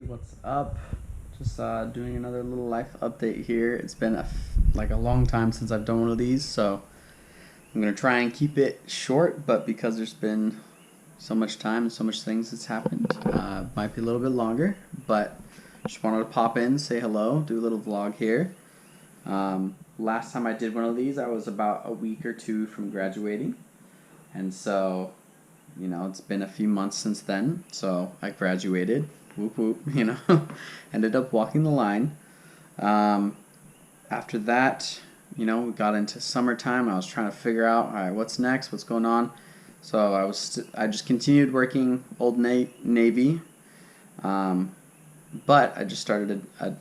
What's up? Just doing another little life update here. It's been like a long time since I've done one of these, so I'm gonna try and keep it short. But because there's been so much time and so much things that's happened, might be a little bit longer. But just wanted to pop in, say hello, do a little vlog here. Last time I did one of these, I was about a week or two from graduating, and so it's been a few months since then. So I graduated, whoop whoop, ended up walking the line. Um, After that, we got into summertime. I was trying to figure out, all right, what's next, what's going on. So I just continued working Old Navy, um, but I just started a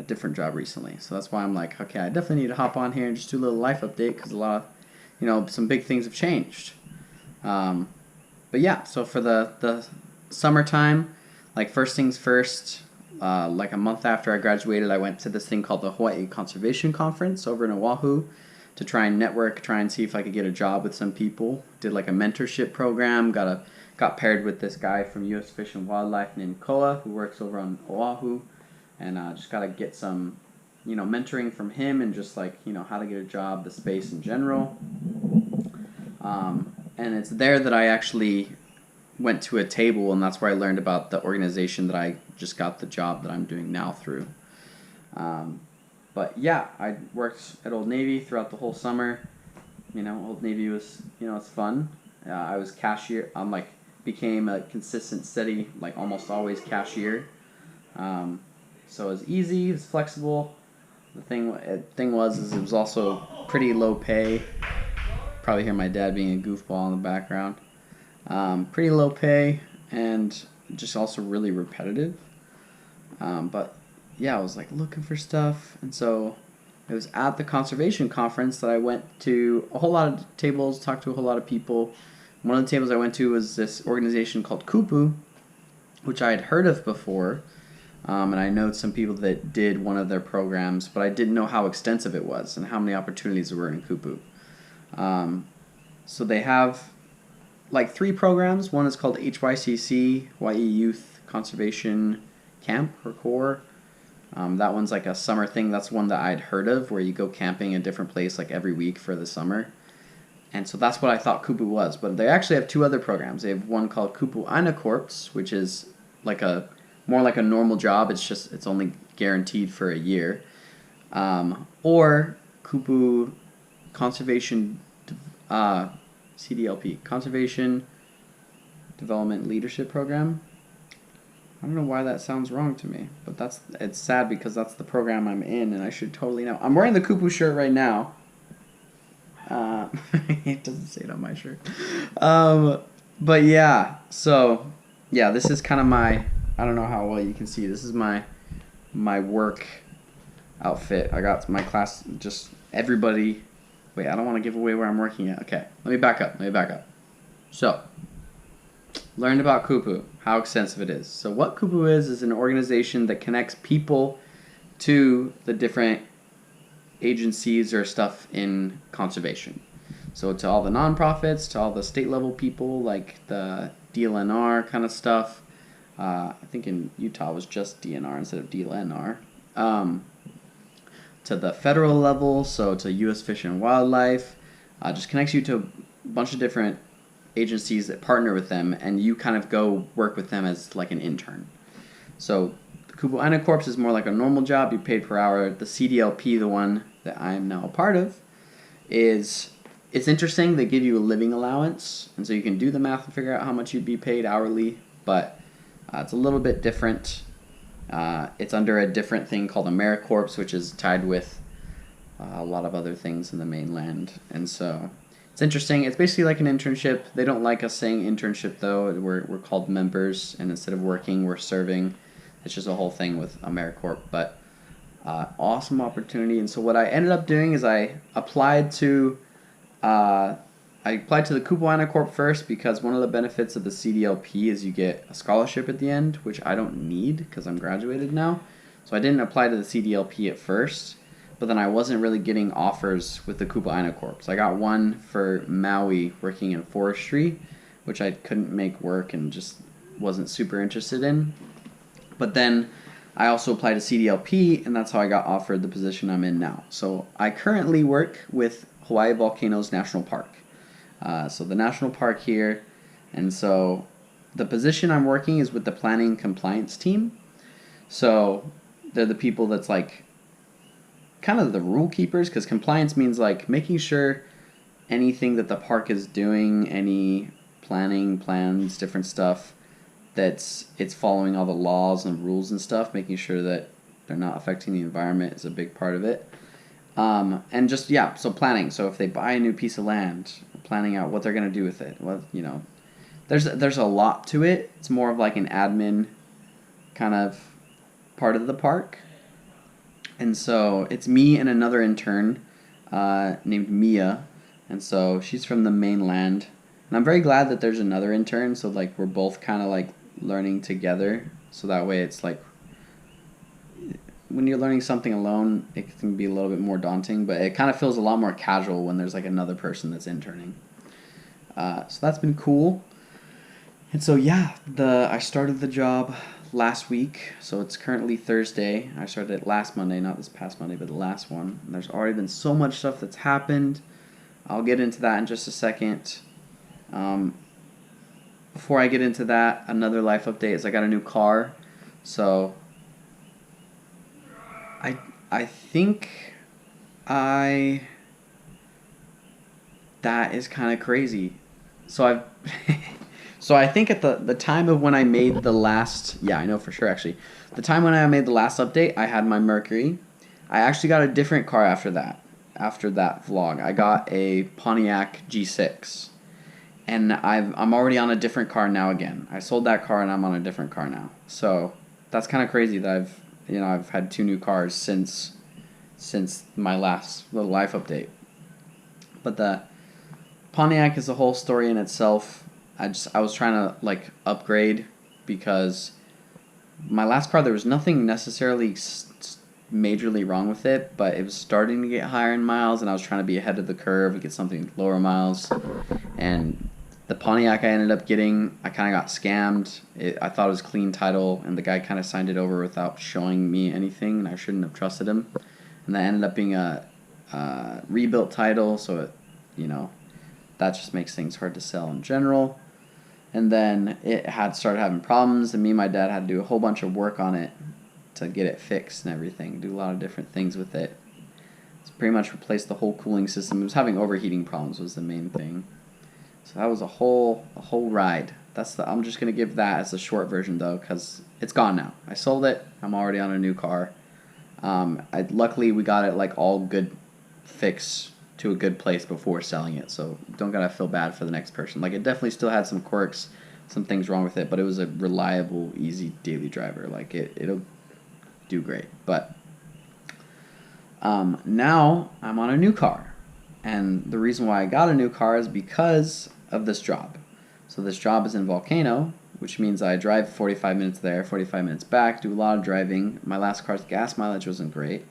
different job recently. So that's why I'm like, okay, I definitely need to hop on here and just do a little life update because a lot of, some big things have changed. Um, but yeah, so for the summertime, like first things first, like a month after I graduated, I went to this thing called the Hawaii Conservation Conference over in Oahu to try and network, try and see if I could get a job with some people. Did like a mentorship program, got paired with this guy from U.S. Fish and Wildlife named Koa who works over on Oahu, and just got to get some, mentoring from him and just like, how to get a job, the space in general. And it's there that I actually went to a table, and that's where I learned about the organization that I just got the job that I'm doing now through. Um, but yeah, I worked at Old Navy throughout the whole summer. Old Navy was, it's fun. I was cashier. I'm like became a consistent, steady, like almost always cashier. Um, so it was easy, it was flexible. The thing was is it was also pretty low pay. Probably hear my dad being a goofball in the background. Pretty low pay and just also really repetitive. But yeah, I was like looking for stuff, and so it was at the conservation conference that I went to a whole lot of tables, talked to a whole lot of people. One of the tables I went to was this organization called Kupu, which I had heard of before, and I know some people that did one of their programs, but I didn't know how extensive it was and how many opportunities there were in Kupu. So they have like three programs. One is called HYCC, Hawaii Youth Conservation Camp or Corps. That one's like a summer thing. That's one that I'd heard of, where you go camping in a different place like every week for the summer. And so that's what I thought Kupu was. But they actually have two other programs. They have one called Kupu Aina Corps, which is like more like a normal job. It's only guaranteed for a year. Or Kupu Conservation CDLP, Conservation Development Leadership Program. I don't know why that sounds wrong to me, but it's sad because that's the program I'm in, and I should totally know. I'm wearing the Kupu shirt right now. It doesn't say it on my shirt. But yeah, so yeah, this is kind of I don't know how well you can see. This is my work outfit. I got my class, just everybody. Wait, I don't want to give away where I'm working at. Okay, let me back up. So, learned about Kupu, how extensive it is. So what Kupu is an organization that connects people to the different agencies or stuff in conservation. So to all the nonprofits, to all the state level people, like the DLNR kind of stuff. I think in Utah it was just DNR instead of DLNR. To the federal level, so to U.S. Fish and Wildlife, just connects you to a bunch of different agencies that partner with them, and you kind of go work with them as like an intern. So the Kupu Aina Corps is more like a normal job, you're paid per hour. The CDLP, the one that I am now a part of, it's interesting. They give you a living allowance, and so you can do the math and figure out how much you'd be paid hourly, but it's a little bit different. It's under a different thing called AmeriCorps, which is tied with a lot of other things in the mainland. And so it's interesting. It's basically like an internship. They don't like us saying internship, though. We're called members, and instead of working, we're serving. It's just a whole thing with AmeriCorps. But awesome opportunity. And so what I ended up doing is I applied to the Kupu Aina Corp first because one of the benefits of the CDLP is you get a scholarship at the end, which I don't need because I'm graduated now. So I didn't apply to the CDLP at first, but then I wasn't really getting offers with the Kupu Aina Corp. So I got one for Maui working in forestry, which I couldn't make work and just wasn't super interested in. But then I also applied to CDLP, and that's how I got offered the position I'm in now. So I currently work with Hawaii Volcanoes National Park. So the national park here, and so the position I'm working is with the planning compliance team. So they're the people that's like kind of the rule keepers, because compliance means like making sure anything that the park is doing, any planning, plans, different stuff, it's following all the laws and rules and stuff, making sure that they're not affecting the environment is a big part of it. And just, yeah, so planning. So if they buy a new piece of land, planning out what they're going to do with it. What, there's a lot to it. It's more of like an admin kind of part of the park. And so it's me and another intern named Mia. And so she's from the mainland. And I'm very glad that there's another intern. So like we're both kind of like learning together. So that way it's like when you're learning something alone, it can be a little bit more daunting. But it kind of feels a lot more casual when there's like another person that's interning. So that's been cool. And so yeah, I started the job last week, so it's currently Thursday. I started it last Monday, not this past Monday, but the last one. And there's already been so much stuff that's happened. I'll get into that in just a second. Before I get into that, another life update is I got a new car. So I think that is kind of crazy. So I've So I think at the time of when I made the last, yeah, I know for sure actually, the time when I made the last update, I had my Mercury. I actually got a different car after that vlog. I got a Pontiac G6, and I'm already on a different car now again. I sold that car and I'm on a different car now. So that's kind of crazy that I've had 2 new cars since my last little life update. But the Pontiac is a whole story in itself. I was trying to like upgrade because my last car, there was nothing necessarily majorly wrong with it, but it was starting to get higher in miles, and I was trying to be ahead of the curve and get something lower miles. And the Pontiac I ended up getting, I kind of got scammed. I thought it was clean title, and the guy kind of signed it over without showing me anything, and I shouldn't have trusted him. And that ended up being a rebuilt title, so that just makes things hard to sell in general. And then it had started having problems, and me and my dad had to do a whole bunch of work on it to get it fixed and everything, do a lot of different things with it. It's pretty much replaced the whole cooling system. It was having overheating problems was the main thing. So that was a whole ride. I'm just going to give that as a short version though, because it's gone now. I sold it. I'm already on a new car. Luckily we got it like all good fixed to a good place before selling it, so don't gotta feel bad for the next person. Like, it definitely still had some quirks, some things wrong with it, but it was a reliable, easy daily driver. Like, it'll do great. But now I'm on a new car, and the reason why I got a new car is because of this job. So this job is in Volcano, which means I drive 45 minutes there, 45 minutes back, do a lot of driving. My last car's gas mileage wasn't great.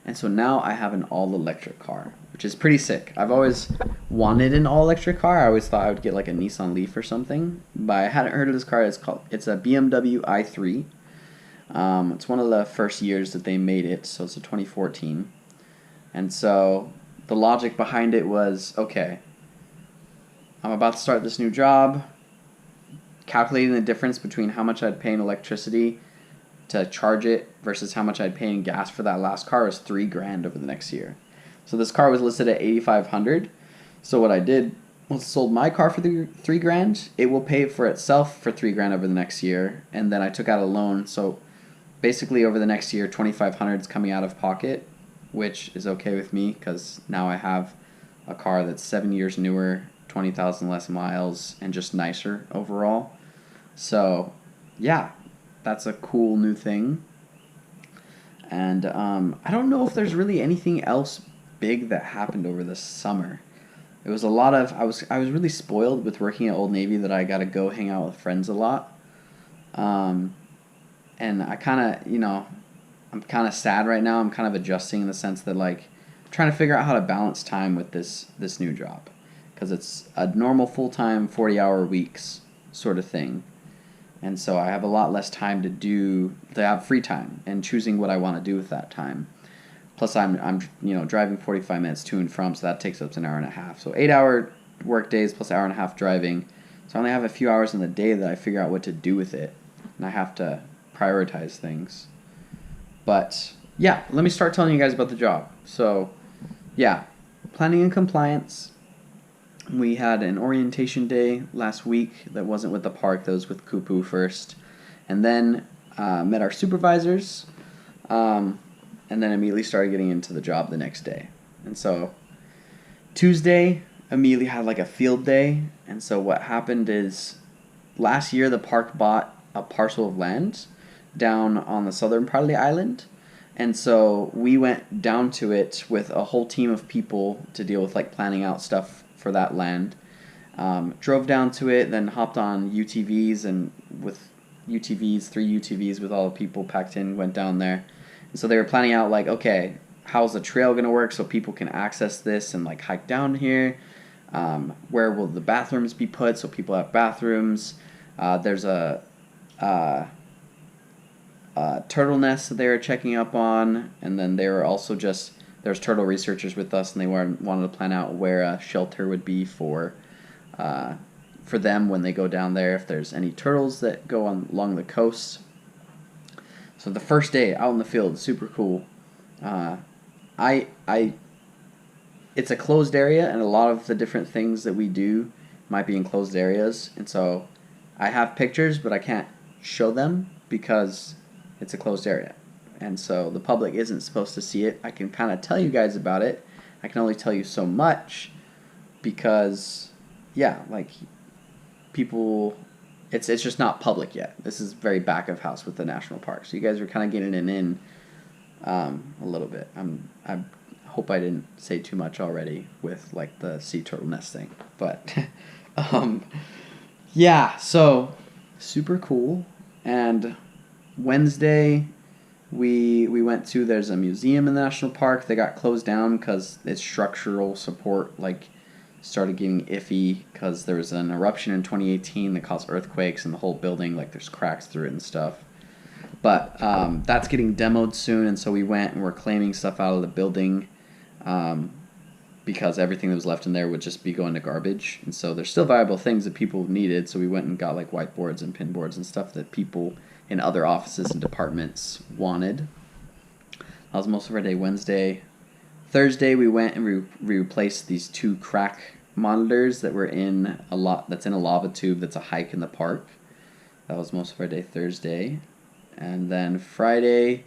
And so now I have an all-electric car, which is pretty sick. I've always wanted an all-electric car. I always thought I would get like a Nissan Leaf or something, but I hadn't heard of this car. It's a BMW i3. It's one of the first years that they made it, so it's a 2014. And so the logic behind it was, okay, I'm about to start this new job. Calculating the difference between how much I'd pay in electricity to charge it versus how much I'd pay in gas for that last car was $3,000 over the next year. So this car was listed at $8,500. So what I did was sold my car for $3,000. It will pay for itself for $3,000 over the next year, and then I took out a loan. So basically over the next year, $2,500 is coming out of pocket, which is okay with me because now I have a car that's 7 years newer, 20,000 less miles, and just nicer overall. So yeah, that's a cool new thing. And I don't know if there's really anything else big that happened over the summer. It was a lot of, I was really spoiled with working at Old Navy that I got to go hang out with friends a lot. And I kind of, I'm kind of sad right now. I'm kind of adjusting in the sense that, like, I'm trying to figure out how to balance time with this new job. Because it's a normal full-time 40-hour weeks sort of thing. and so I have a lot less time to have free time and choosing what I want to do with that time. Plus, I'm driving 45 minutes to and from, so that takes up to an hour and a half. So 8 hour work days plus an hour and a half driving. So I only have a few hours in the day that I figure out what to do with it, and I have to prioritize things. But yeah, let me start telling you guys about the job. So yeah, planning and compliance. We had an orientation day last week that wasn't with the park, that was with Kupu first. And then met our supervisors, and then immediately started getting into the job the next day. And so Tuesday, immediately had like a field day. And so what happened is last year the park bought a parcel of land down on the southern part of the island. And so we went down to it with a whole team of people to deal with like planning out stuff for that land. Drove down to it, then hopped on UTVs, and with UTVs, 3 UTVs with all the people packed in, went down there. And so they were planning out like, okay, how's the trail going to work so people can access this and like hike down here? Where will the bathrooms be put so people have bathrooms? There's a turtle nest that they were checking up on, and then they were also there's turtle researchers with us, and they wanted to plan out where a shelter would be for them when they go down there, if there's any turtles that go along the coast. So the first day out in the field, super cool. It's a closed area, and a lot of the different things that we do might be in closed areas, and so I have pictures, but I can't show them because it's a closed area, and so the public isn't supposed to see it. I can kind of tell you guys about it. I can only tell you so much because, yeah, like people, it's just not public yet. This is very back of house with the national park, so you guys are kind of getting it in a little bit. I hope I didn't say too much already with like the sea turtle nest thing, but yeah, so super cool. And Wednesday, we went to, there's a museum in the national park that got closed down because its structural support like started getting iffy because there was an eruption in 2018 that caused earthquakes, and the whole building, like there's cracks through it and stuff. But that's getting demoed soon, and so we went and we're claiming stuff out of the building because everything that was left in there would just be going to garbage. And so there's still valuable things that people needed, so we went and got like whiteboards and pinboards and stuff that people in other offices and departments wanted. That was most of our day Wednesday. Thursday we went and we replaced these 2 crack monitors that were that's in a lava tube that's a hike in the park. That was most of our day Thursday. And then Friday,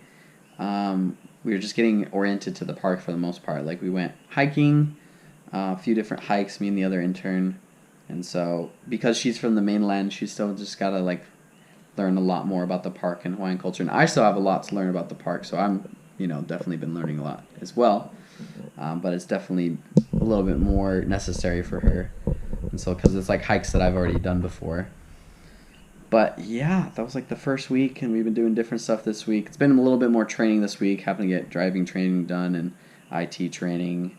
we were just getting oriented to the park for the most part. Like we went hiking, a few different hikes, me and the other intern. And so because she's from the mainland, she's still just got to like learn a lot more about the park and Hawaiian culture. And I still have a lot to learn about the park, so I'm, definitely been learning a lot as well. But it's definitely a little bit more necessary for her. And so, because it's like hikes that I've already done before. But yeah, that was like the first week, and we've been doing different stuff this week. It's been a little bit more training this week, having to get driving training done and IT training,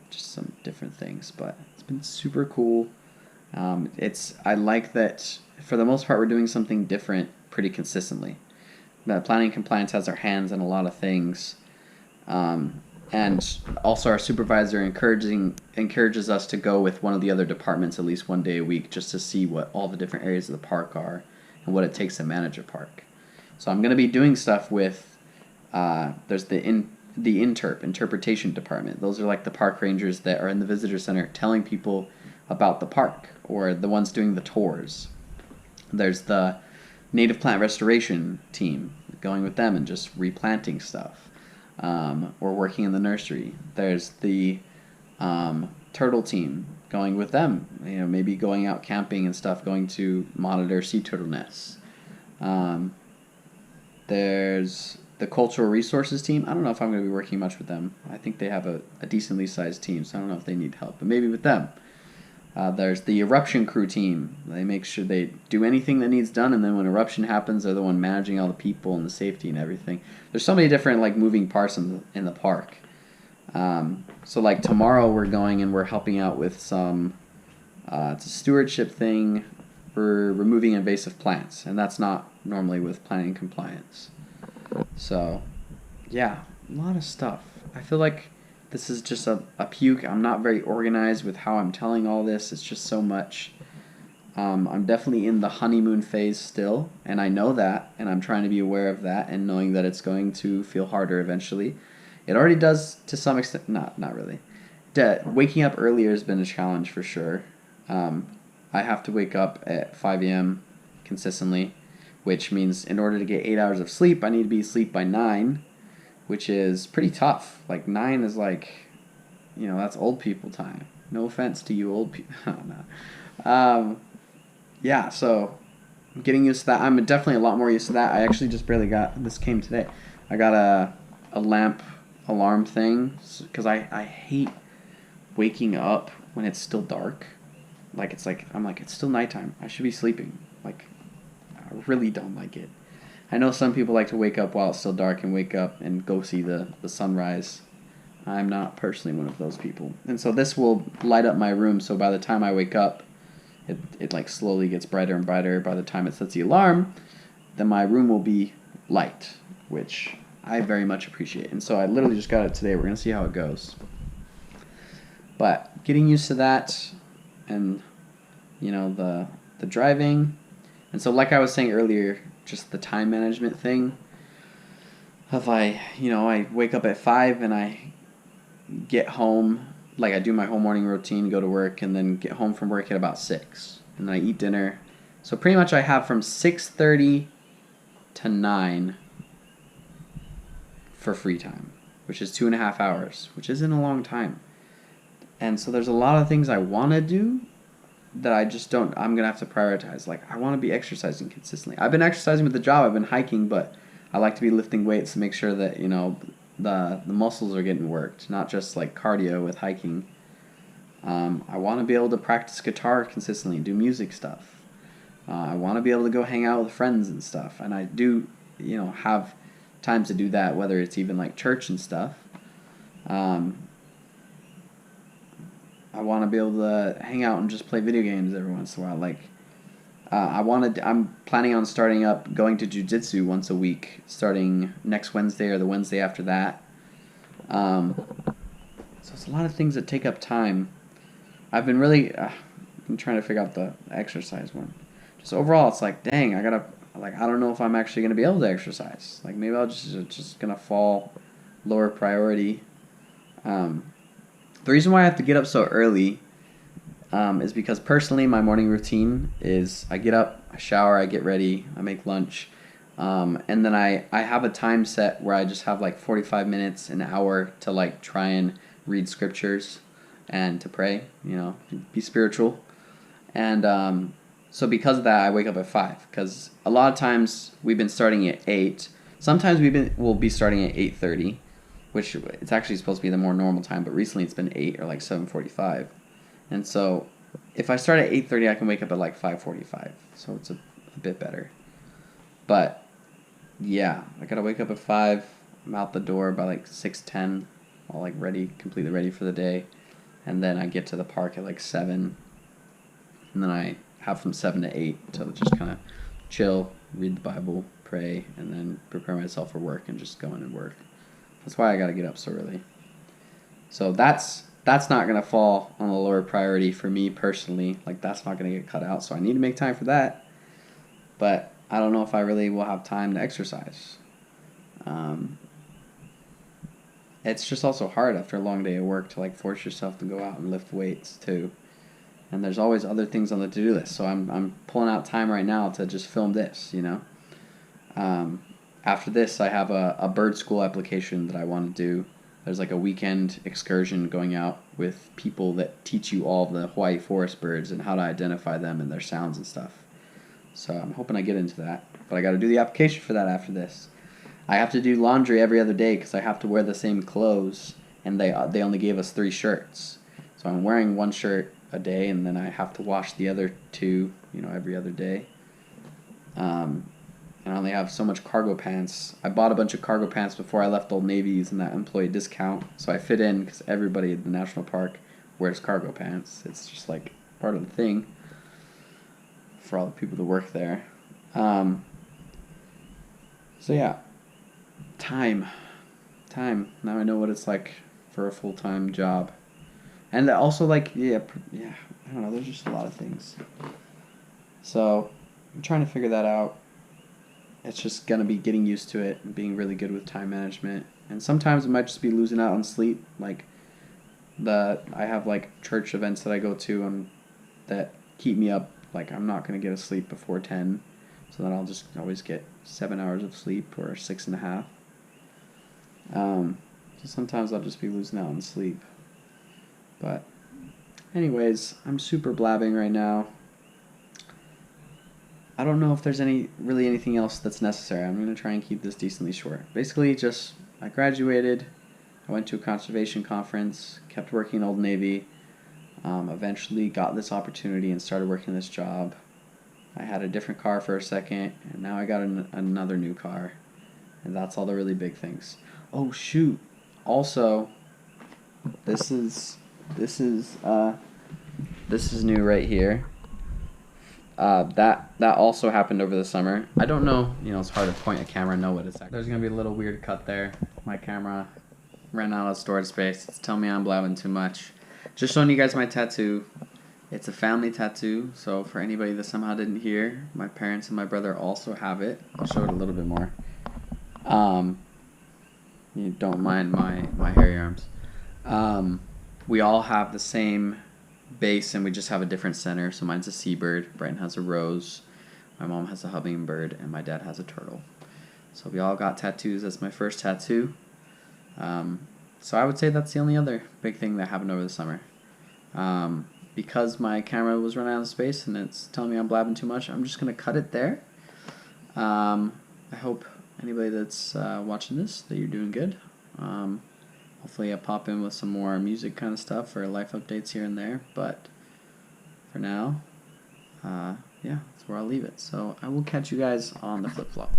just some different things. But it's been super cool. I like that for the most part we're doing something different pretty consistently. That planning and compliance has our hands in a lot of things. And also our supervisor encourages us to go with one of the other departments at least one day a week just to see what all the different areas of the park are and what it takes to manage a park. So I'm going to be doing stuff with, there's the interpretation department. Those are like the park rangers that are in the visitor center telling people about the park, or the ones doing the tours. There's the native plant restoration team, going with them and just replanting stuff. Or working in the nursery. There's the turtle team, going with them, maybe going out camping and stuff, going to monitor sea turtle nests. There's the cultural resources team. I don't know if I'm going to be working much with them. I think they have a decently sized team, so I don't know if they need help, but maybe with them. There's the eruption crew team. They make sure they do anything that needs done, and then when eruption happens, they're the one managing all the people and the safety and everything. There's so many different like moving parts in the park. So like tomorrow we're going and we're helping out with some, it's a stewardship thing we're removing invasive plants, and that's not normally with planning compliance. So, yeah, a lot of stuff. I feel like this is just a puke. I'm not very organized with how I'm telling all this. It's just so much. I'm definitely in the honeymoon phase still, and I know that, and I'm trying to be aware of that, and knowing that it's going to feel harder eventually. It already does to some extent. Not really. Waking up earlier has been a challenge for sure. I have to wake up at 5 a.m. consistently, which means in order to get 8 hours of sleep, I need to be asleep by 9, which is pretty tough. Like 9 is like, that's old people time. No offense to you old people. No. Yeah, so I'm getting used to that. I'm definitely a lot more used to that. I actually just barely this came today. I got a lamp alarm thing because I hate waking up when it's still dark. I'm like, it's still nighttime. I should be sleeping. Like, I really don't like it. I know some people like to wake up while it's still dark and wake up and go see the sunrise. I'm not personally one of those people. And so this will light up my room, so by the time I wake up, it like slowly gets brighter and brighter. By the time it sets the alarm, then my room will be light, which I very much appreciate. And so I literally just got it today. We're going to see how it goes. But getting used to that and, the driving. And so like I was saying earlier, just the time management thing. If I wake up at 5 and I get home, like I do my whole morning routine, go to work, and then get home from work at about 6. And then I eat dinner. So pretty much I have from 6:30 to 9 for free time, which is 2.5 hours, which isn't a long time. And so there's a lot of things I want to do that I'm going to have to prioritize. Like, I want to be exercising consistently. I've been exercising with the job. I've been hiking, but I like to be lifting weights to make sure that, the muscles are getting worked, not just like cardio with hiking. I want to be able to practice guitar consistently, do music stuff. I want to be able to go hang out with friends and stuff. And I do, have times to do that, whether it's even like church and stuff. I want to be able to hang out and just play video games every once in a while. Like, I'm planning on going to jiu-jitsu once a week, starting next Wednesday or the Wednesday after that. So it's a lot of things that take up time. I've been really, I'm trying to figure out the exercise one. Just overall, it's like, dang, I don't know if I'm actually going to be able to exercise. Like, maybe I'll just going to fall lower priority. The reason why I have to get up so early is because personally my morning routine is I get up, I shower, I get ready, I make lunch, and then I have a time set where I just have like 45 minutes, an hour to like try and read scriptures and to pray, be spiritual. And so because of that, I wake up at 5 because a lot of times we've been starting at 8. Sometimes we'll be starting at 8:30. Which it's actually supposed to be the more normal time, but recently it's been 8 or like 7:45. And so if I start at 8:30, I can wake up at like 5:45. So it's a bit better. But yeah, I gotta wake up at 5. I'm out the door by like 6:10, all like completely ready for the day. And then I get to the park at like 7. And then I have from 7 to 8 to just kind of chill, read the Bible, pray, and then prepare myself for work and just go in and work. That's why I got to get up so early. So that's not going to fall on the lower priority for me personally. Like, that's not going to get cut out. So I need to make time for that. But I don't know if I really will have time to exercise. It's just also hard after a long day of work to like force yourself to go out and lift weights too. And there's always other things on the to-do list. So I'm pulling out time right now to just film this, After this, I have a bird school application that I want to do. There's like a weekend excursion going out with people that teach you all of the Hawaii forest birds and how to identify them and their sounds and stuff. So I'm hoping I get into that. But I got to do the application for that after this. I have to do laundry every other day because I have to wear the same clothes, and they only gave us 3 shirts. So I'm wearing 1 shirt a day, and then I have to wash the other 2, every other day. And I only have so much cargo pants. I bought a bunch of cargo pants before I left Old Navy using that employee discount. So I fit in because everybody at the national park wears cargo pants. It's just like part of the thing. for all the people that work there. So yeah, time. Now I know what it's like for a full-time job. And also, like, yeah, I don't know, there's just a lot of things. So, I'm trying to figure that out. It's just gonna be getting used to it and being really good with time management. And sometimes it might just be losing out on sleep. Like, I have, like, church events that I go to that keep me up. Like, I'm not gonna get to sleep before 10. So then I'll just always get 7 hours of sleep or 6.5. So sometimes I'll just be losing out on sleep. But anyways, I'm super blabbing right now. I don't know if there's really anything else that's necessary. I'm going to try and keep this decently short. Basically, just I graduated, I went to a conservation conference, kept working in Old Navy, eventually got this opportunity and started working this job. I had a different car for a second, and now I got another new car. And that's all the really big things. Oh, shoot. Also, this is new right here. That also happened over the summer. I don't know, it's hard to point a camera and know what it's actually. There's gonna be a little weird cut there. My camera ran out of storage space. It's telling me I'm blabbing too much. Just showing you guys my tattoo. It's a family tattoo, so for anybody that somehow didn't hear, my parents and my brother also have it. I'll show it a little bit more. You don't mind my hairy arms. We all have the same base, and we just have a different center. So mine's a seabird, Brian has a rose, my mom has a hummingbird, and my dad has a turtle. So we all got tattoos. That's my first tattoo. So I would say that's the only other big thing that happened over the summer. Because my camera was running out of space and it's telling me I'm blabbing too much, I'm just going to cut it there. I hope anybody that's watching this, that you're doing good. Hopefully I'll pop in with some more music kind of stuff or life updates here and there. But for now, yeah, that's where I'll leave it. So I will catch you guys on the flip-flop.